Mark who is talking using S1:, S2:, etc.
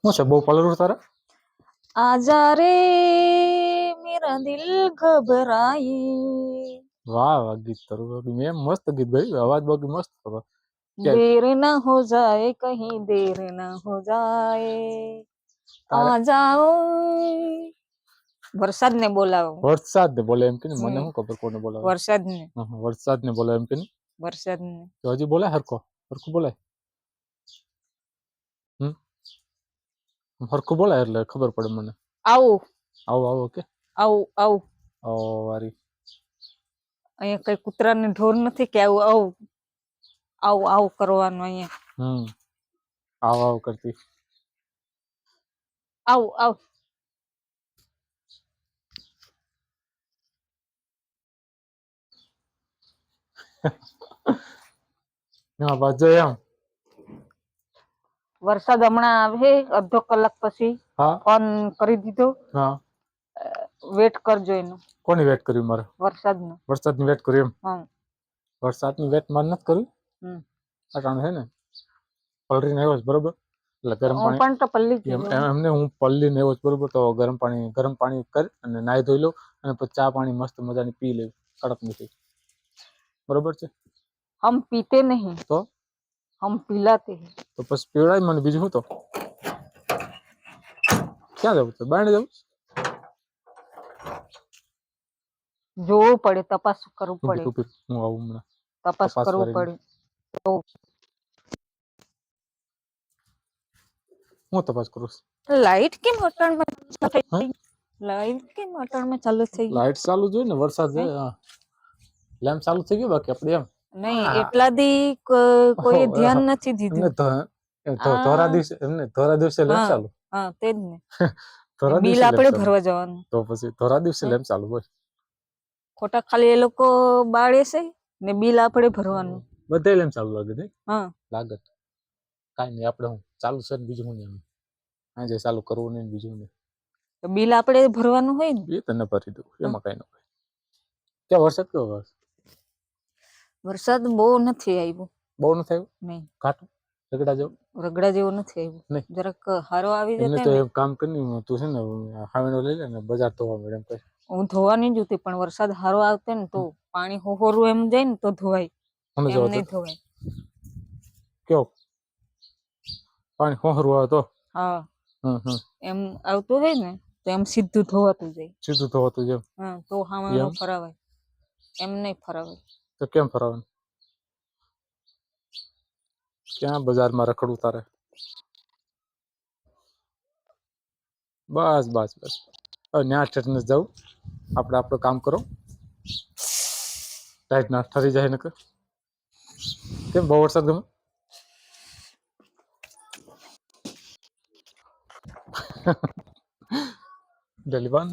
S1: શું છે બહુ પલરું તારે?
S2: आजा रे मेरा दिल घबराए
S1: વાહ વાહ ગીત તારું બાકી મેં મસ્ત ગીત ગાયું અવાજ બાકી મસ્ત હતો
S2: देर न हो जाए कहीं देर न हो जाए
S1: તારે
S2: आ जाओ વરસાદ ને બોલાવો
S1: વરસાદ ને બોલે એમ કે મને શું ખબર કોને બોલાવે
S2: વરસાદ ને
S1: વરસાદ ને બોલે એમ કે
S2: વરસાદ ને
S1: તો હજી બોલાય હરખો હરખું બોલાય હરખું બોલાય એટલે ખબર પડે મને
S2: આવું
S1: આવો આવો કે
S2: આવું આવું
S1: ઓ વારી
S2: અહીંયા કઈ કૂતરા ને ઢોર નથી કે આવું આવું આવું આવું કરવાનું અહીંયા
S1: આવ આવ કરતી
S2: આવું આવું
S1: હા બાજુ એમ
S2: વરસાદ હમણાં આવે અડધો કલાક પછી
S1: હા
S2: ફોન કરી દીધો
S1: હા
S2: વેટ કરજો એનો
S1: કોની વેટ કર્યું મારે
S2: વરસાદનો
S1: વરસાદની વેટ કરી એમ
S2: હા
S1: વરસાદની વેટ મારે નથી કરવી અટાણ છે ને પલરીને આવ્યો છે બરોબર એટલે ગરમ
S2: હું
S1: પાણી
S2: પણ તો પલ્લી જ ગયો.
S1: એમને હું પલ્લીને આવ્યો છું બરોબર તો ગરમ પાણી કરી અને નાહી ધોઈ લઉં અને પછી ચા પાણી મસ્ત મજાની પી લેવું કડક નથી બરોબર છે
S2: हम पीते नहीं
S1: તો
S2: हम पिलाते हैं
S1: તો પછી પીવડાય મને બીજું શું તો ક્યાં જવું છે બાયણે જવું
S2: જોવું પડે તપાસ કરવું પડે
S1: ઉભી હું આવું હમણાં
S2: તપાસ કરવું
S1: કરીને
S2: પડે તો
S1: હું તપાસ કરું
S2: લાઈટ કેમ અટાણમાં થઈ
S1: હા
S2: ગઈ લાઈટ કેમ અટાણમાં ચાલુ થઈ ગઈ
S1: લાઈટ ચાલુ જોઈએ ને વરસાદ છે લેમ્પ ચાલુ થઈ ગયો બાકી આપણે એમ
S2: નહીં એટલા દી કોઈ ધ્યાન નથી દીધું
S1: ધોરા દિવસે એમને ધોરા દિવસે લેમ્પ ચાલુ
S2: હા તેજ ને
S1: ધોરા
S2: બિલ
S1: દિવસે
S2: આપણે ભરવા જવાનું
S1: તો પછી ધોરા દિવસે લેમ્પ ચાલુ હોય
S2: ખોટા ખાલી એ લોકો બાળે છે ને બિલ આપણે ભરવાનું
S1: બધા લેમ્પ ચાલુ લાગે છે
S2: હા
S1: લાગે કાંઈ નહીં આપણે હું ચાલુ છે ને બીજું હું નહીં આજે ચાલુ કરવું નહીં બીજું નહીં
S2: તો બિલ આપણે ભરવાનું હોય ને
S1: એ તને ભરી દઉં એમાં કાંઈ ન હોય ક્યાં વરસાદ કેવો
S2: વરસાદ બહુ નથી આવ્યો
S1: બહુ નથી આવ્યો
S2: નહીં
S1: ઘાટું રગડા જેવું
S2: રગડા જેવો નથી આવ્યો
S1: નહીં
S2: જરાક હારો આવી
S1: એમને
S2: જતો
S1: તો
S2: ને
S1: એમ કામ કરીને તું છે ને હાવેણો લઈ લે ને બજાર ધોવા મળે એમ કહે
S2: હું ધોવાની જ હતી પણ વરસાદ હારો આવતો ને તો પાણી હોહોરું એમ જાય ને તો ધોવાય
S1: અમે
S2: એમ નહીં ધોવાય
S1: કેવો પાણી હોહરું આવે તો
S2: હા એમ આવતું હોય ને તો એમ સીધું ધોવાતું જાય
S1: સીધું ધોવાતું જેમ
S2: હા તો હામેણો ફરાવાય એમ નહીં ફરાવાય
S1: તો કેમ ફરાવાનું ક્યાં બજારમાં રખડું તારે બસ બસ બસ ન્યા ઠેઠને જવું આપણે આપણું કામ કરો ટાઈટ ના ઠરી જાય નકર કેમ બહુ વરસાદ ગમે ડેલીવાન